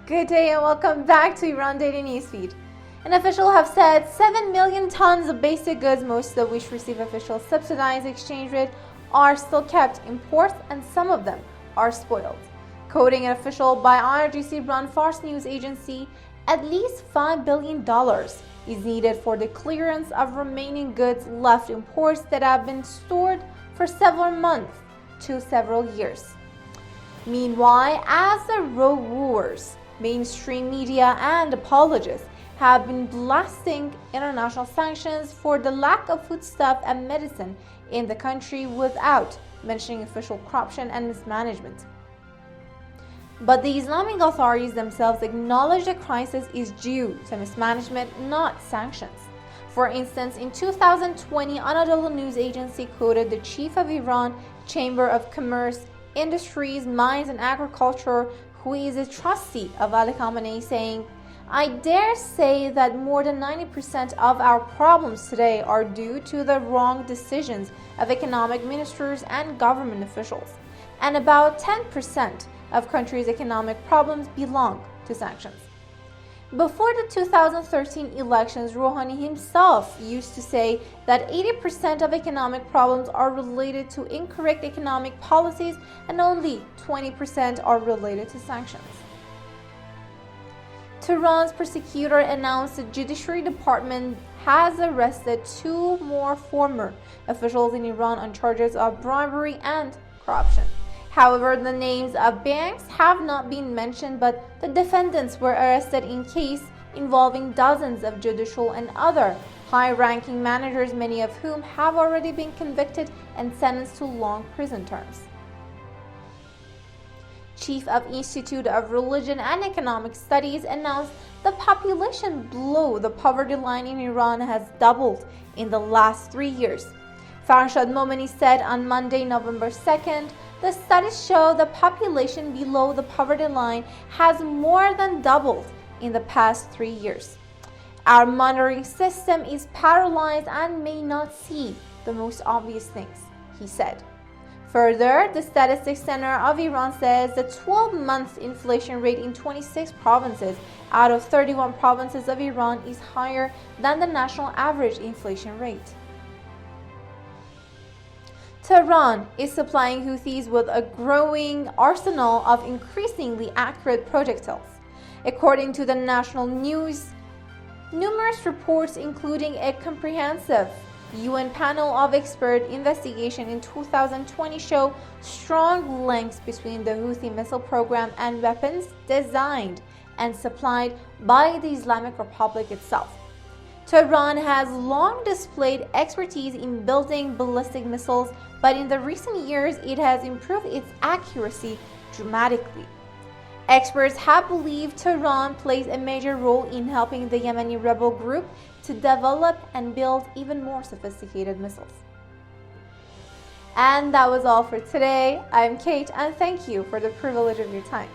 Good day and welcome back to Iran Daily Newsfeed. An official have said 7 million tons of basic goods, most of which receive official subsidized exchange rate, are still kept in ports and some of them are spoiled. Quoting an official by IRGC-run Fars news agency, at least $5 billion is needed for the clearance of remaining goods left in ports that have been stored for several months to several years. Meanwhile, as the rogue wars, mainstream media and apologists have been blasting international sanctions for the lack of foodstuff and medicine in the country without mentioning official corruption and mismanagement. But the Islamic authorities themselves acknowledge the crisis is due to mismanagement, not sanctions. For instance, in 2020, Anadolu news agency quoted the chief of Iran Chamber of Commerce, Industries, Mines and Agriculture, who is a trustee of Ali Khamenei, saying, "I dare say that more than 90% of our problems today are due to the wrong decisions of economic ministers and government officials, and about 10% of countries' economic problems belong to sanctions." Before the 2013 elections, Rouhani himself used to say that 80% of economic problems are related to incorrect economic policies and only 20% are related to sanctions. Tehran's prosecutor announced the Judiciary Department has arrested 2 more former officials in Iran on charges of bribery and corruption. However, the names of banks have not been mentioned, but the defendants were arrested in case involving dozens of judicial and other high-ranking managers, many of whom have already been convicted and sentenced to long prison terms. Chief of Institute of Religion and Economic Studies announced the population below the poverty line in Iran has doubled in the last 3 years. Farshad Momeni said on Monday, November 2nd, the studies show the population below the poverty line has more than doubled in the past 3 years. Our monitoring system is paralyzed and may not see the most obvious things, he said. Further, the Statistics Center of Iran says the 12-month inflation rate in 26 provinces out of 31 provinces of Iran is higher than the national average inflation rate. Tehran is supplying Houthis with a growing arsenal of increasingly accurate projectiles. According to the national news, numerous reports, including a comprehensive UN panel of expert investigation in 2020, show strong links between the Houthi missile program and weapons designed and supplied by the Islamic Republic itself. Tehran has long displayed expertise in building ballistic missiles, but in the recent years it has improved its accuracy dramatically. Experts have believed Tehran plays a major role in helping the Yemeni rebel group to develop and build even more sophisticated missiles. And that was all for today. I'm Kate, and thank you for the privilege of your time.